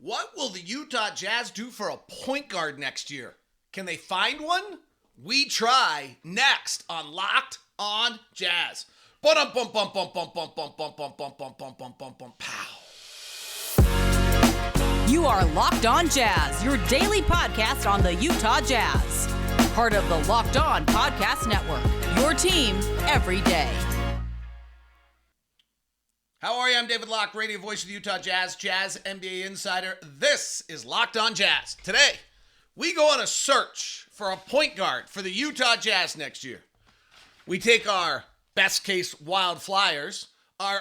What will the Utah Jazz do for a point guard next year? Can they find one? We try next on Locked on Jazz. Pow. You are Locked on Jazz, your daily podcast on the Utah Jazz. Part of the Locked On Podcast Network, your team every day. How are you? I'm David Locke, radio voice of the Utah Jazz, Jazz NBA insider. This is Locked on Jazz. Today, we go on a search for a point guard for the Utah Jazz next year. We take our best case wild flyers, our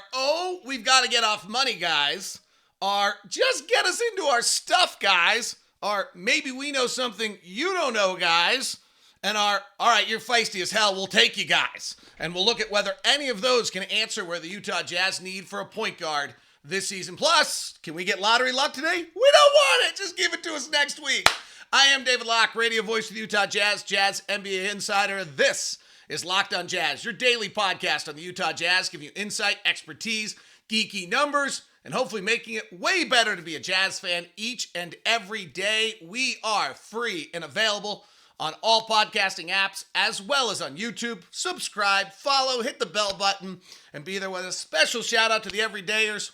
we've got to get off money guys, our just get us into our stuff guys, our maybe we know something you don't know guys, and our all right, you're feisty as hell, we'll take you guys. And we'll look at whether any of those can answer where the Utah Jazz need for a point guard this season. Plus, can we get lottery luck today? We don't want it. Just give it to us next week. I am David Locke, radio voice of the Utah Jazz, Jazz NBA insider. This is Locked on Jazz, your daily podcast on the Utah Jazz, giving you insight, expertise, geeky numbers, and hopefully making it way better to be a Jazz fan each and every day. We are free and available on all podcasting apps, as well as on YouTube. Subscribe, follow, hit the bell button, and be there with us. Special shout out to the everydayers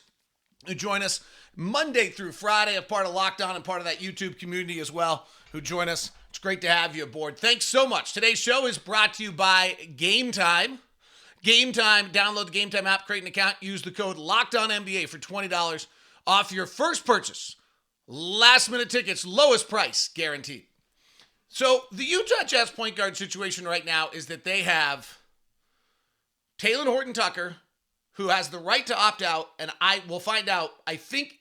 who join us Monday through Friday, a part of Locked On and part of that YouTube community as well, who join us. It's great to have you aboard. Thanks so much. Today's show is brought to you by Game Time. Game Time, download the Game Time app, create an account, use the code LOCKEDONNBA for $20 off your first purchase. Last minute tickets, lowest price guaranteed. So the Utah Jazz point guard situation right now is that they have Talen Horton Tucker, who has the right to opt out, and I will find out, I think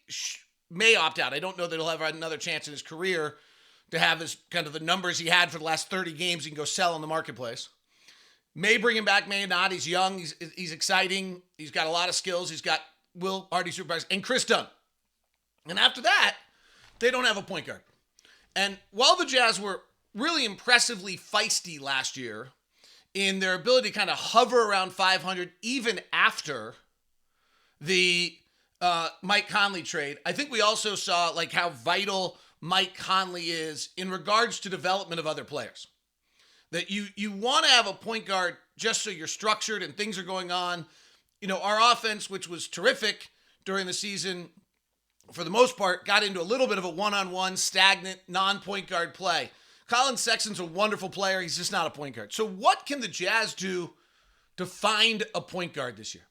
may opt out. I don't know that he'll have another chance in his career to have his kind of the numbers he had for the last 30 games he can go sell in the marketplace. May bring him back, may not. He's young, he's exciting, he's got a lot of skills, he's got Will Hardy supervisors, and Kris Dunn. And after that, they don't have a point guard. And while the Jazz were really impressively feisty last year in their ability to kind of hover around 500 even after the Mike Conley trade, I think we also saw like how vital Mike Conley is in regards to development of other players. That you want to have a point guard just so you're structured and things are going on. You know, our offense, which was terrific during the season, for the most part, got into a little bit of a one-on-one, stagnant, non-point guard play. Colin Sexton's a wonderful player. He's just not a point guard. So what can the Jazz do to find a point guard this year?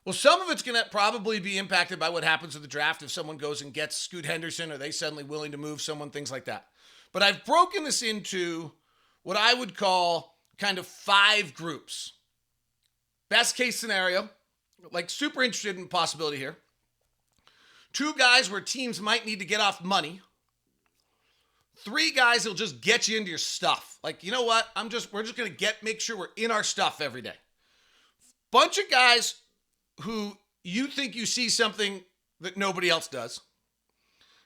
Well, some of it's going to probably be impacted by what happens with the draft if someone goes and gets Scoot Henderson, or they suddenly willing to move someone, things like that. But I've broken this into what I would call kind of 5 groups. Best case scenario, like super interested in possibility here. 2 guys where teams might need to get off money. 3 guys who'll just get you into your stuff. Like, you know what? We're just going to make sure we're in our stuff every day. Bunch of guys who you think you see something that nobody else does.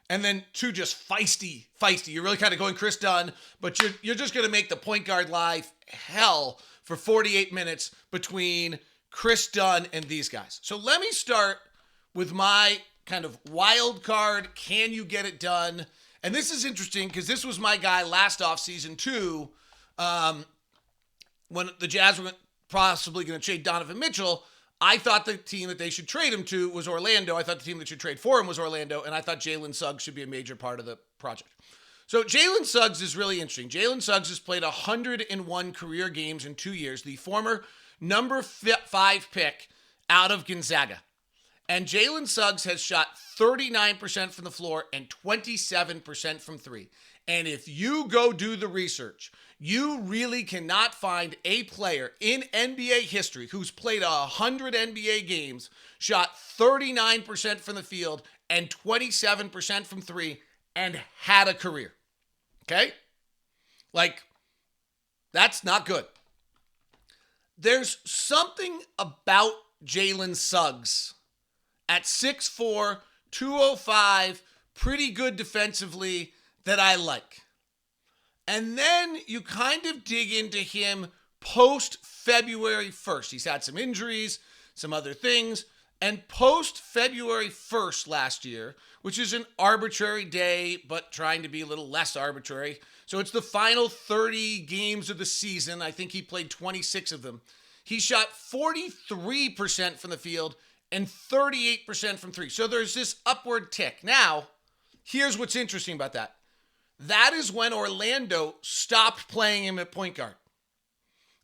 And then 2 just feisty. You're really kind of going Kris Dunn, but you're just going to make the point guard life hell for 48 minutes between Kris Dunn and these guys. So let me start with my kind of wild card. Can you get it done? And this is interesting because this was my guy last offseason too. When the Jazz were possibly going to trade Donovan Mitchell, I thought the team that they should trade him to was Orlando. I thought the team that should trade for him was Orlando. And I thought Jalen Suggs should be a major part of the project. So Jalen Suggs is really interesting. Jalen Suggs has played 101 career games in 2 years. The former number 5 pick out of Gonzaga. And Jalen Suggs has shot 39% from the floor and 27% from 3. And if you go do the research, you really cannot find a player in NBA history who's played 100 NBA games, shot 39% from the field and 27% from 3, and had a career. Okay? Like, that's not good. There's something about Jalen Suggs at 6'4", 205, pretty good defensively that I like. And then you kind of dig into him post February 1st. He's had some injuries, some other things. And post February 1st last year, which is an arbitrary day, but trying to be a little less arbitrary. So it's the final 30 games of the season. I think he played 26 of them. He shot 43% from the field and 38% from three. So there's this upward tick. Now, here's what's interesting about that. That is when Orlando stopped playing him at point guard.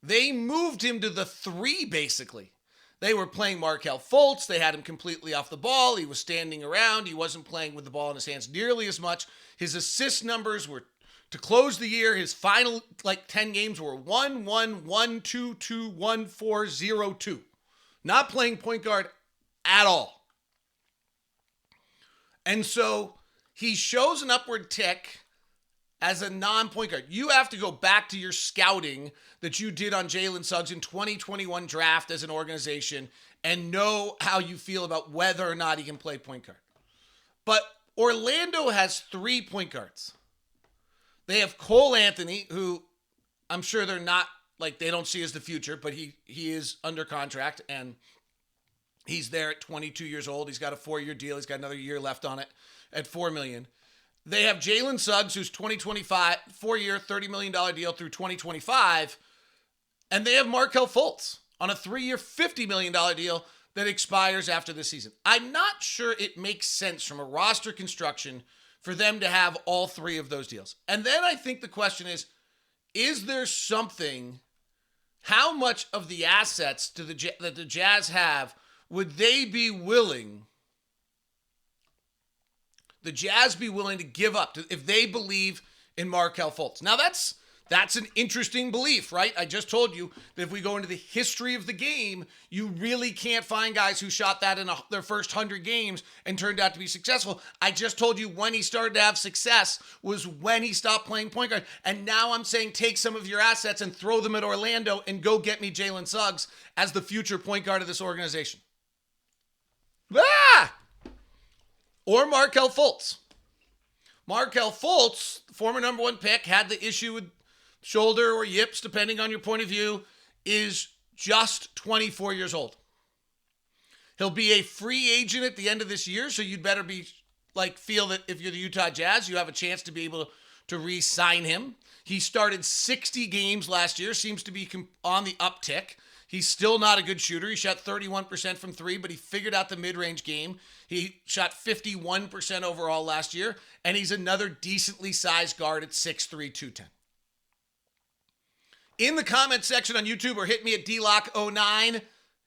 They moved him to the three, basically. They were playing Markelle Fultz. They had him completely off the ball. He was standing around. He wasn't playing with the ball in his hands nearly as much. His assist numbers were, to close the year, his final 10 games were 1-1, 1-2, 2, 1-4, 0-2. Not playing point guard at all. And so he shows an upward tick as a non-point guard. You have to go back to your scouting that you did on Jalen Suggs in 2021 draft as an organization and know how you feel about whether or not he can play point guard. But Orlando has 3 point guards. They have Cole Anthony, who I'm sure they're not, they don't see as the future, but he is under contract and he's there at 22 years old. He's got a 4-year deal. He's got another year left on it at $4 million. They have Jalen Suggs, who's 2025, 4-year, $30 million deal through 2025. And they have Markelle Fultz on a 3-year, $50 million deal that expires after this season. I'm not sure it makes sense from a roster construction for them to have all 3 of those deals. And then I think the question is there something, how much of the assets that the Jazz have would they be willing to give up if they believe in Markelle Fultz? Now, that's an interesting belief, right? I just told you that if we go into the history of the game, you really can't find guys who shot that in their first 100 games and turned out to be successful. I just told you when he started to have success was when he stopped playing point guard. And now I'm saying take some of your assets and throw them at Orlando and go get me Jalen Suggs as the future point guard of this organization. Or Markelle Fultz. Markelle Fultz, former number 1 pick, had the issue with shoulder or yips, depending on your point of view, is just 24 years old. He'll be a free agent at the end of this year, so you'd better be feel that if you're the Utah Jazz, you have a chance to be able to re-sign him. He started 60 games last year, seems to be on the uptick. He's still not a good shooter. He shot 31% from 3, but he figured out the mid-range game. He shot 51% overall last year, and he's another decently sized guard at 6'3", 210. In the comment section on YouTube or hit me at DLock09,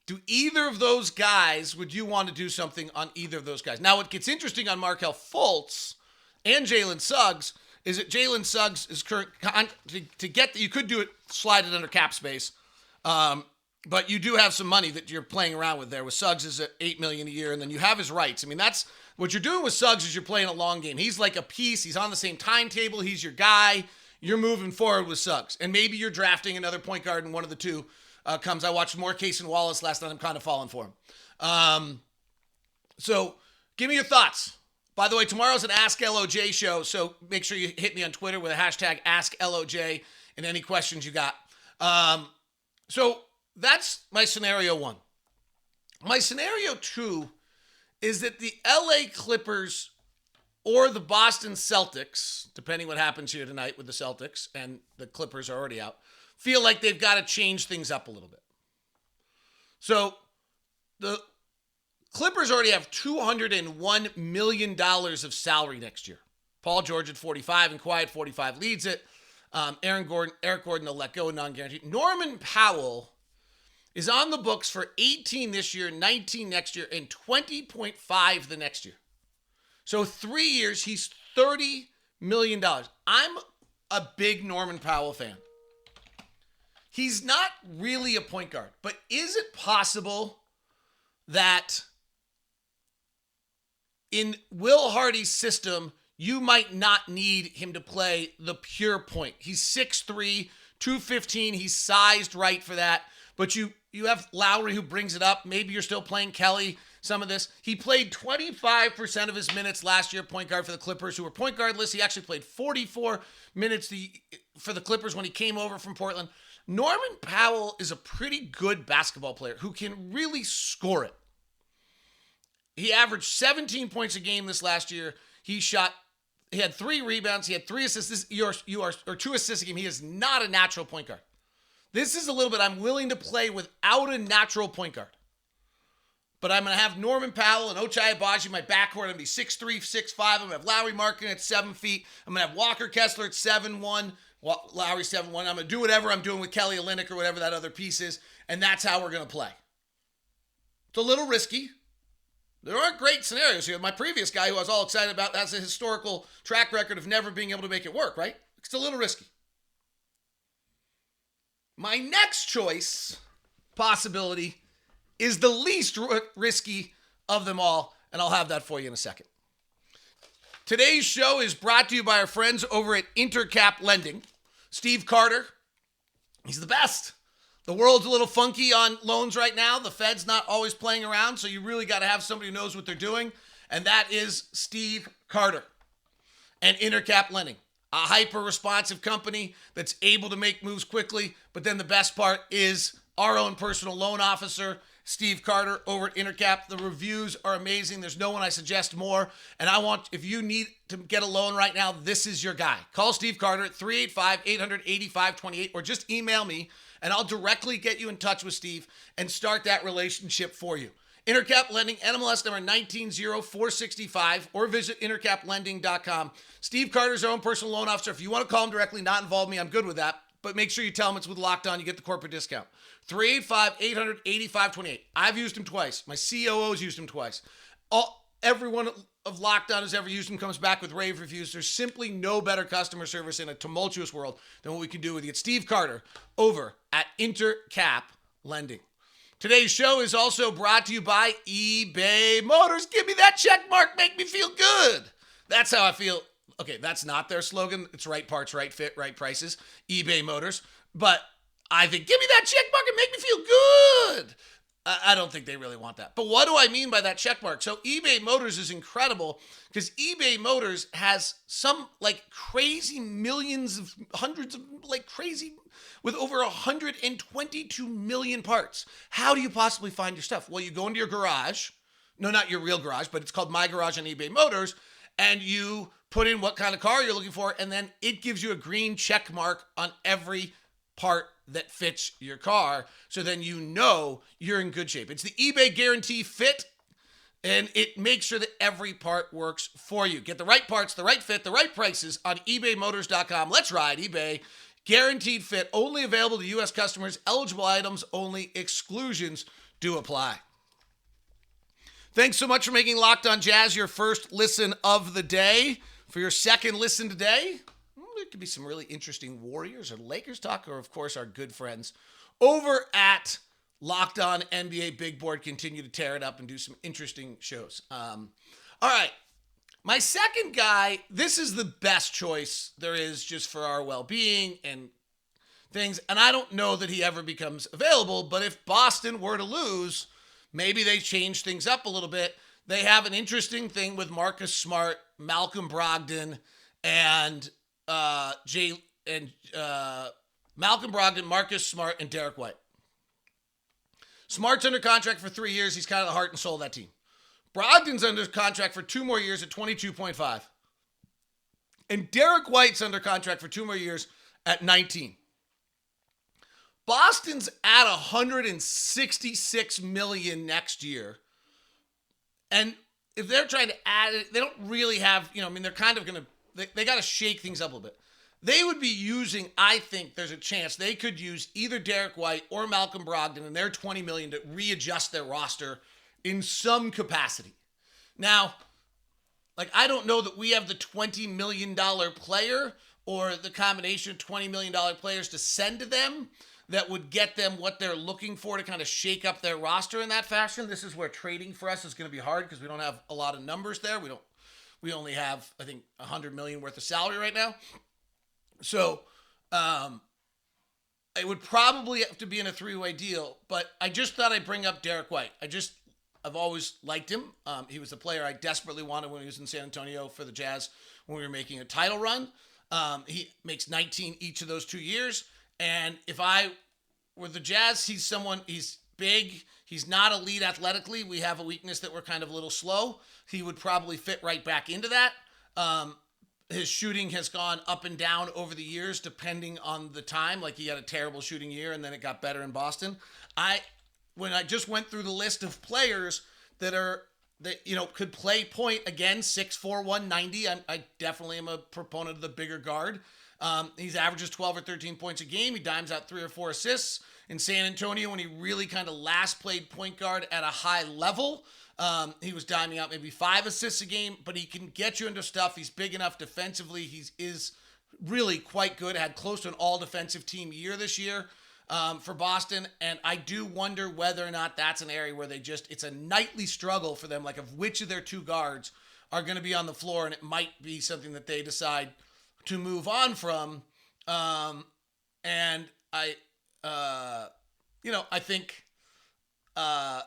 do either of those guys, would you want to do something on either of those guys? Now, what gets interesting on Markelle Fultz and Jalen Suggs is that Jalen Suggs is current to get that you could do it, slide it under cap space. But you do have some money that you're playing around with there. With Suggs is at $8 million a year, and then you have his rights. I mean, that's what you're doing with Suggs is you're playing a long game. He's like a piece. He's on the same timetable. He's your guy. You're moving forward with Suggs. And maybe you're drafting another point guard and one of the two comes. I watched more Case and Wallace last night. I'm kind of falling for him. So give me your thoughts. By the way, tomorrow's an Ask LOJ show, so make sure you hit me on Twitter with a hashtag AskLOJ and any questions you got. So that's my scenario 1. My scenario 2 is that the LA Clippers or the Boston Celtics, depending what happens here tonight with the Celtics, and the Clippers are already out, feel like they've got to change things up a little bit. So the Clippers already have $201 million of salary next year. Paul George at 45 and Kawhi at 45 leads it. Eric Gordon, they'll let go, non-guaranteed. Norman Powell is on the books for 18 this year, 19 next year, and 20.5 the next year. So 3 years, he's $30 million. I'm a big Norman Powell fan. He's not really a point guard, but is it possible that in Will Hardy's system, you might not need him to play the pure point? He's 6'3", 215. He's sized right for that. But you have Lowry who brings it up. Maybe you're still playing Kelly, some of this. He played 25% of his minutes last year, point guard for the Clippers, who were point guardless. He actually played 44 minutes for the Clippers when he came over from Portland. Norman Powell is a pretty good basketball player who can really score it. He averaged 17 points a game this last year. He had 3 rebounds. He had 3 assists. Or 2 assists a game. He is not a natural point guard. This is a little bit, I'm willing to play without a natural point guard. But I'm going to have Norman Powell and Ochai Agbaji in my backcourt. I'm going to be 6'3", 6'5". I'm going to have Lowry Markin at 7 feet. I'm going to have Walker Kessler at 7'1". Lowry 7'1". I'm going to do whatever I'm doing with Kelly Olynyk or whatever that other piece is. And that's how we're going to play. It's a little risky. There aren't great scenarios here. My previous guy who I was all excited about has a historical track record of never being able to make it work, right? It's a little risky. My next choice possibility is the least risky of them all, and I'll have that for you in a second. Today's show is brought to you by our friends over at Intercap Lending. Steve Carter, he's the best. The world's a little funky on loans right now. The Fed's not always playing around, so you really got to have somebody who knows what they're doing, and that is Steve Carter and Intercap Lending, a hyper-responsive company that's able to make moves quickly, but then the best part is our own personal loan officer, Steve Carter over at Intercap. The reviews are amazing. There's no one I suggest more. And if you need to get a loan right now, this is your guy. Call Steve Carter at 385-800-8528 or just email me and I'll directly get you in touch with Steve and start that relationship for you. Intercap Lending, NMLS number 190465, or visit intercaplending.com. Steve Carter's our own personal loan officer. If you want to call him directly, not involve me, I'm good with that. But make sure you tell him it's with Locked On. You get the corporate discount. 385-800-8528. I've used him twice. My COO's used him twice. Everyone of Locked On who's ever used him comes back with rave reviews. There's simply no better customer service in a tumultuous world than what we can do with you. It's Steve Carter over at Intercap Lending. Today's show is also brought to you by eBay Motors. Give me that check mark. Make me feel good. That's how I feel. Okay, that's not their slogan. It's right parts, right fit, right prices. eBay Motors. But I think, give me that check mark and make me feel good. I don't think they really want that. But what do I mean by that check mark? So eBay Motors is incredible because eBay Motors has some crazy hundreds of crazy with over 122 million parts. How do you possibly find your stuff? Well, you go into your garage. No, not your real garage, but it's called My Garage on eBay Motors. And you put in what kind of car you're looking for, and then it gives you a green check mark on every part that fits your car, so then you know you're in good shape. It's the eBay Guarantee Fit, and it makes sure that every part works for you. Get the right parts, the right fit, the right prices on ebaymotors.com. Let's ride eBay. Guaranteed Fit, only available to U.S. customers, eligible items only, exclusions do apply. Thanks so much for making Locked On Jazz your first listen of the day. For your second listen today, there could be some really interesting Warriors or Lakers talk, or of course our good friends over at Locked On NBA Big Board continue to tear it up and do some interesting shows. All right, my second guy, this is the best choice there is just for our well-being and things, and I don't know that he ever becomes available, but if Boston were to lose, maybe they change things up a little bit. They have an interesting thing with Marcus Smart, Malcolm Brogdon, and Malcolm Brogdon, Marcus Smart, and Derek White. Smart's under contract for 3 years. He's kind of the heart and soul of that team. Brogdon's under contract for 2 more years at 22.5. And Derek White's under contract for 2 more years at 19. Boston's at $166 million next year. And if they're trying to add it, they don't really have, they're kind of going to, they got to shake things up a little bit. They would be using, I think there's a chance they could use either Derek White or Malcolm Brogdon and their $20 million to readjust their roster in some capacity. Now, I don't know that we have the $20 million player or the combination of $20 million players to send to them that would get them what they're looking for to kind of shake up their roster in that fashion. This is where trading for us is going to be hard because we don't have a lot of numbers there. We only have, I think, $100 million worth of salary right now. So it would probably have to be in a 3-way deal, but I just thought I'd bring up Derek White. I've always liked him. He was the player I desperately wanted when he was in San Antonio for the Jazz when we were making a title run. He makes 19 each of those 2 years. And if I were the Jazz, he's big. He's not elite athletically. We have a weakness that we're kind of a little slow. He would probably fit right back into that. His shooting has gone up and down over the years, depending on the time. Like, he had a terrible shooting year, and then it got better in Boston. When I just went through the list of players that could play point again, 6'4", 190. I definitely am a proponent of the bigger guard. He's averages 12 or 13 points a game. He dimes out 3 or 4 assists. In San Antonio, when he really kind of last played point guard at a high level, he was diming out maybe 5 assists a game, but he can get you into stuff. He's big enough defensively. He is really quite good. Had close to an all-defensive team year this year for Boston, and I do wonder whether or not that's an area where it's a nightly struggle for them, like of which of their 2 guards are going to be on the floor, and it might be something that they decide to move on from. And I think I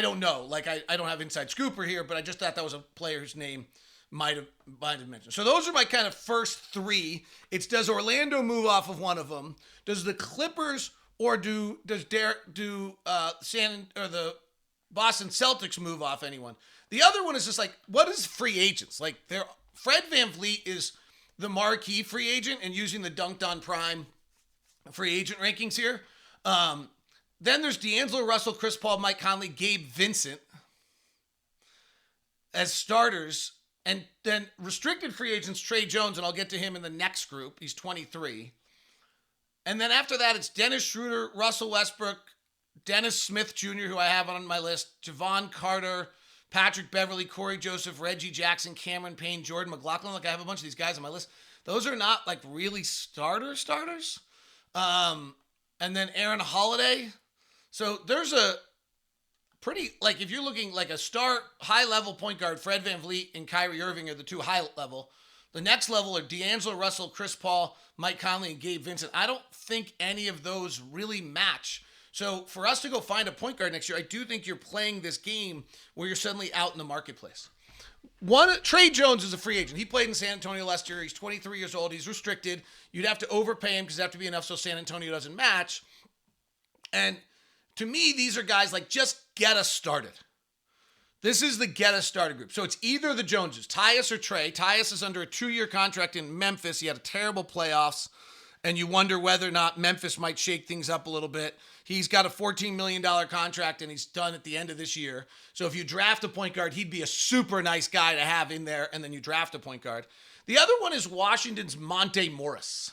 don't know. Like, I don't have inside scooper here, but I just thought that was a player whose name might have mentioned. So those are my kind of first 3. It's, does Orlando move off of one of them? Does the Clippers or the Boston Celtics move off anyone? The other one is just like, what is free agents? Like, Fred VanVleet is the marquee free agent, and using the Dunked on Prime free agent rankings here. Then there's D'Angelo Russell, Chris Paul, Mike Conley, Gabe Vincent as starters. And then restricted free agents, Trey Jones, and I'll get to him in the next group. He's 23. And then after that, it's Dennis Schroeder, Russell Westbrook, Dennis Smith Jr., who I have on my list, Javon Carter, Patrick Beverley, Corey Joseph, Reggie Jackson, Cameron Payne, Jordan McLaughlin. Like, I have a bunch of these guys on my list. Those are not, like, really starters. And then Aaron Holiday. So there's a pretty, like, if you're looking like a star high-level point guard, Fred VanVleet and Kyrie Irving are the 2 high-level. The next level are D'Angelo Russell, Chris Paul, Mike Conley, and Gabe Vincent. I don't think any of those really match. So for us to go find a point guard next year, I do think you're playing this game where you're suddenly out in the marketplace. Trey Jones is a free agent. He played in San Antonio last year. He's 23 years old. He's restricted. You'd have to overpay him because it'd have to be enough so San Antonio doesn't match. And to me, these are guys like, just get us started. This is the get us started group. So it's either the Joneses, Tyus or Trey. Tyus is under a 2-year contract in Memphis. He had a terrible playoffs, and you wonder whether or not Memphis might shake things up a little bit. He's got a $14 million contract, and he's done at the end of this year. So if you draft a point guard, he'd be a super nice guy to have in there, and then you draft a point guard. The other one is Washington's Monte Morris.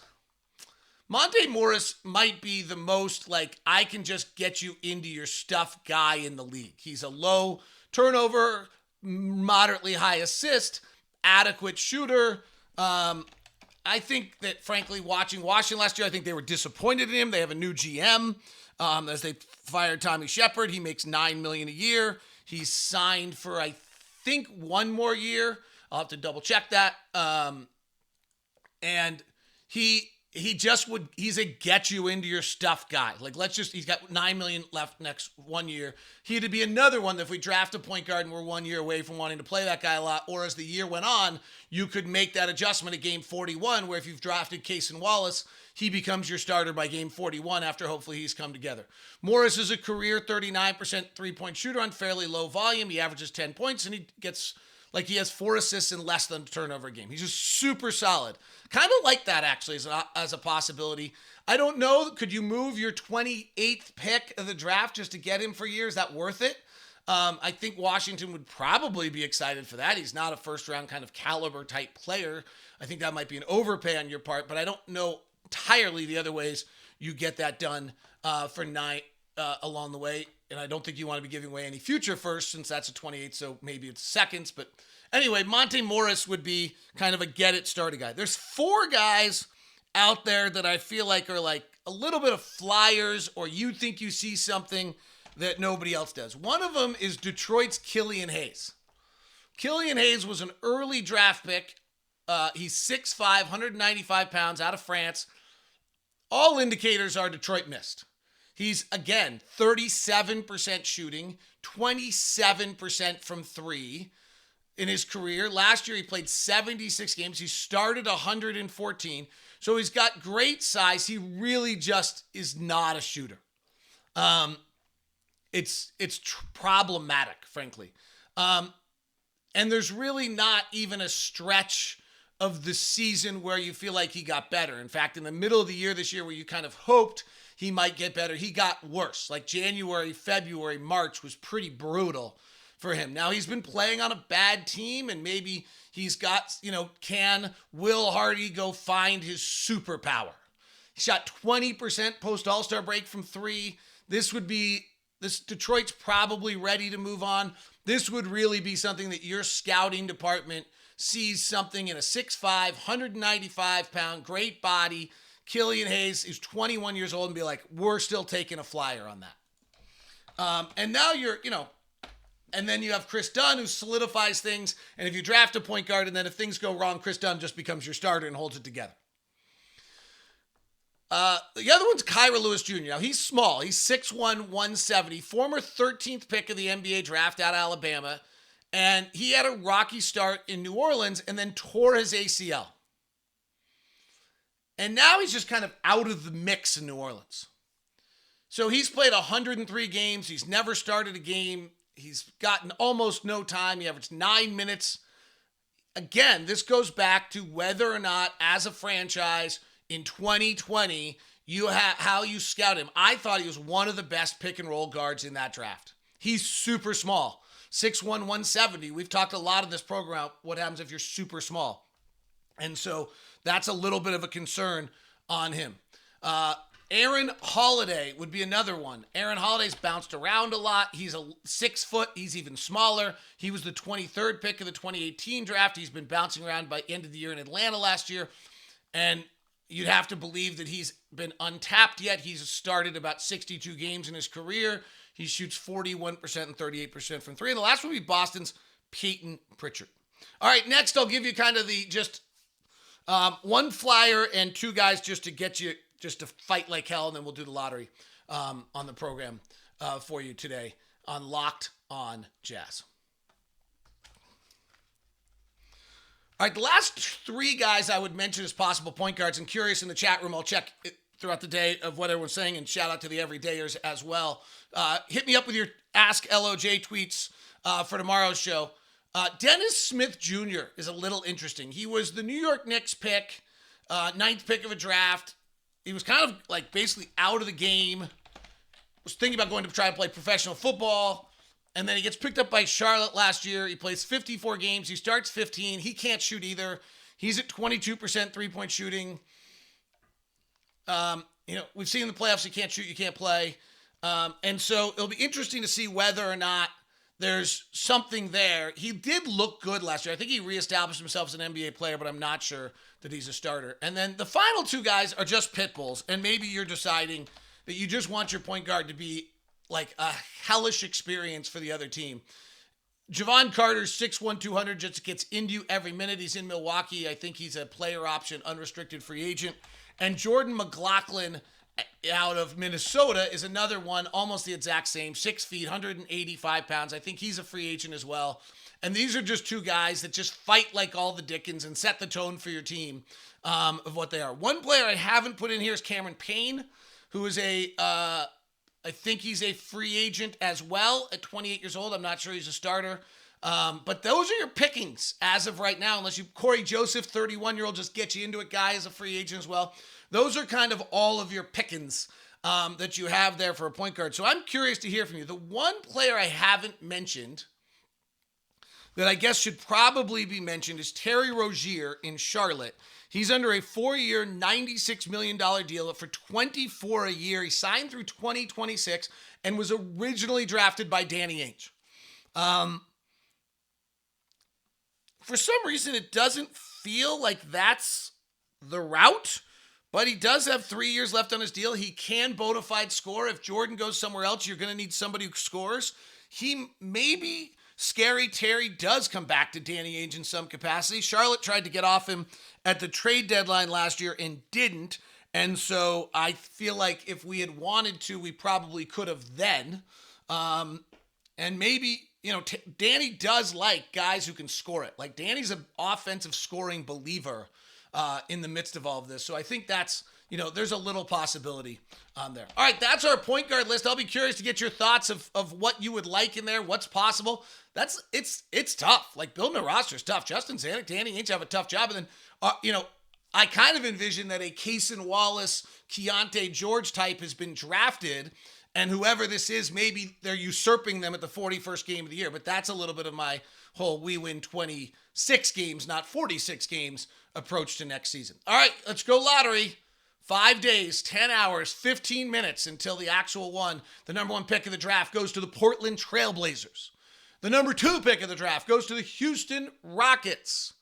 Monte Morris might be the most, like, I can just get you into your stuff guy in the league. He's a low turnover, moderately high assist, adequate shooter. I think that, frankly, watching Washington last year, I think they were disappointed in him. They have a new GM. As they fired Tommy Shepard, he makes $9 million a year. He's signed for, I think, 1 more year. I'll have to double check that. And he's a get you into your stuff guy. Like, he's got $9 million left next 1 year. He'd be another one that if we draft a point guard and we're 1 year away from wanting to play that guy a lot, or as the year went on, you could make that adjustment at game 41, where if you've drafted Cason Wallace, he becomes your starter by game 41 after hopefully he's come together. Morris is a career 39% three-point shooter on fairly low volume. He averages 10 points, and he has 4 assists and less than a turnover a game. He's just super solid. Kind of like that, actually, as a possibility. I don't know. Could you move your 28th pick of the draft just to get him for a year? Is that worth it? I think Washington would probably be excited for that. He's not a first-round kind of caliber type player. I think that might be an overpay on your part, but I don't know entirely the other ways you get that done for 9 along the way. And I don't think you want to be giving away any future first, since that's a 28, so maybe it's seconds. But anyway, Monte Morris would be kind of a get-it-started guy. There's 4 guys out there that I feel like are like a little bit of flyers, or you think you see something that nobody else does. One of them is Detroit's Killian Hayes. Killian Hayes was an early draft pick. He's 6'5", 195 pounds, out of France. All indicators are Detroit missed. He's, again, 37% shooting, 27% from 3 in his career. Last year, he played 76 games. He started 114. So he's got great size. He really just is not a shooter. it's problematic, frankly. And there's really not even a stretch of the season where you feel like he got better. In fact, in the middle of the year this year where you kind of hoped he might get better, he got worse. Like January, February, March was pretty brutal for him. Now he's been playing on a bad team, and maybe he's got, can Will Hardy go find his superpower? He shot 20% post All-Star break from three. This Detroit's probably ready to move on. This would really be something that your scouting department sees something in a 6'5", 195-pound, great body, Killian Hayes, who's 21 years old, and be like, we're still taking a flyer on that. And now and then you have Kris Dunn, who solidifies things, and if you draft a point guard, and then if things go wrong, Kris Dunn just becomes your starter and holds it together. The other one's Kyra Lewis Jr. Now, he's small. He's 6'1", 170, former 13th pick of the NBA draft out of Alabama. And he had a rocky start in New Orleans and then tore his ACL. And now he's just kind of out of the mix in New Orleans. So he's played 103 games. He's never started a game. He's gotten almost no time. He averaged 9 minutes. Again, this goes back to whether or not, as a franchise in 2020, how you scout him. I thought he was one of the best pick and roll guards in that draft. He's super small. 6'1", 170. We've talked a lot of this program, what happens if you're super small. And so that's a little bit of a concern on him. Aaron Holiday would be another one. Aaron Holiday's bounced around a lot. He's 6 foot. He's even smaller. He was the 23rd pick of the 2018 draft. He's been bouncing around by end of the year in Atlanta last year. And you'd have to believe that he's been untapped yet. He's started about 62 games in his career. He shoots 41% and 38% from three. And the last one would be Boston's Peyton Pritchard. All right, next I'll give you kind of the just one flyer and two guys just to get you just to fight like hell, and then we'll do the lottery on the program for you today on Locked on Jazz. All right, the last three guys I would mention as possible point guards, and curious in the chat room, I'll check it throughout the day of what everyone's saying, and shout out to the everydayers as well. Hit me up with your Ask LOJ tweets for tomorrow's show. Dennis Smith Jr. is a little interesting. He was the New York Knicks pick, 9th pick of a draft. He was kind of like basically out of the game. Was thinking about going to try to play professional football. And then he gets picked up by Charlotte last year. He plays 54 games. He starts 15. He can't shoot either. He's at 22% three-point shooting. We've seen in the playoffs, you can't shoot, you can't play. And so it'll be interesting to see whether or not there's something there. He did look good last year. I think he reestablished himself as an NBA player, but I'm not sure that he's a starter. And then the final two guys are just pitbulls. And maybe you're deciding that you just want your point guard to be like a hellish experience for the other team. Javon Carter's 6'1", 200, just gets into you every minute. He's in Milwaukee. I think he's a player option, unrestricted free agent. And Jordan McLaughlin out of Minnesota is another one, almost the exact same, 6 feet, 185 pounds. I think he's a free agent as well. And these are just two guys that just fight like all the Dickens and set the tone for your team of what they are. One player I haven't put in here is Cameron Payne, who is I think he's a free agent as well at 28 years old. I'm not sure he's a starter. But those are your pickings as of right now, unless Corey Joseph, 31-year-old, just get you into it, guy is a free agent as well. Those are kind of all of your pickings that you have there for a point guard. So I'm curious to hear from you. The one player I haven't mentioned that I guess should probably be mentioned is Terry Rozier in Charlotte. He's under a 4-year, $96 million deal for $24 a year. He signed through 2026 and was originally drafted by Danny Ainge. For some reason, it doesn't feel like that's the route, but he does have 3 years left on his deal. He can bona fide score. If Jordan goes somewhere else, you're going to need somebody who scores. Maybe Scary Terry does come back to Danny Ainge in some capacity. Charlotte tried to get off him at the trade deadline last year and didn't. And so I feel like if we had wanted to, we probably could have then. And maybe, Danny does like guys who can score it. Like Danny's an offensive scoring believer in the midst of all of this. So I think that's, there's a little possibility on there. All right, that's our point guard list. I'll be curious to get your thoughts of what you would like in there, what's possible. It's tough. Like, building a roster is tough. Justin Zanuck, Danny Ainge have a tough job. And then, I kind of envision that a Cason Wallace, Keontae George type has been drafted, and whoever this is, maybe they're usurping them at the 41st game of the year. But that's a little bit of my whole we win 26 games, not 46 games approach to next season. All right, let's go lottery. 5 days, 10 hours, 15 minutes until the actual one. The number 1 pick of the draft goes to the Portland Trail Blazers. The number 2 pick of the draft goes to the Houston Rockets.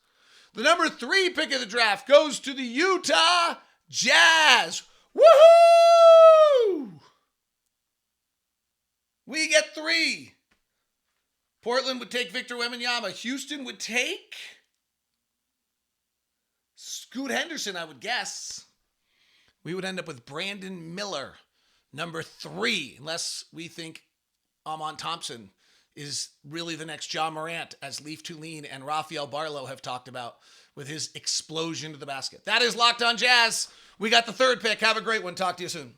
The number 3 pick of the draft goes to the Utah Jazz. Woohoo! We get 3. Portland would take Victor Wembanyama. Houston would take Scoot Henderson, I would guess. We would end up with Brandon Miller, number 3, unless we think Amon Thompson is really the next Ja Morant, as Leaf Tulane and Rafael Barlow have talked about with his explosion to the basket. That is Locked On Jazz. We got the 3rd pick. Have a great one. Talk to you soon.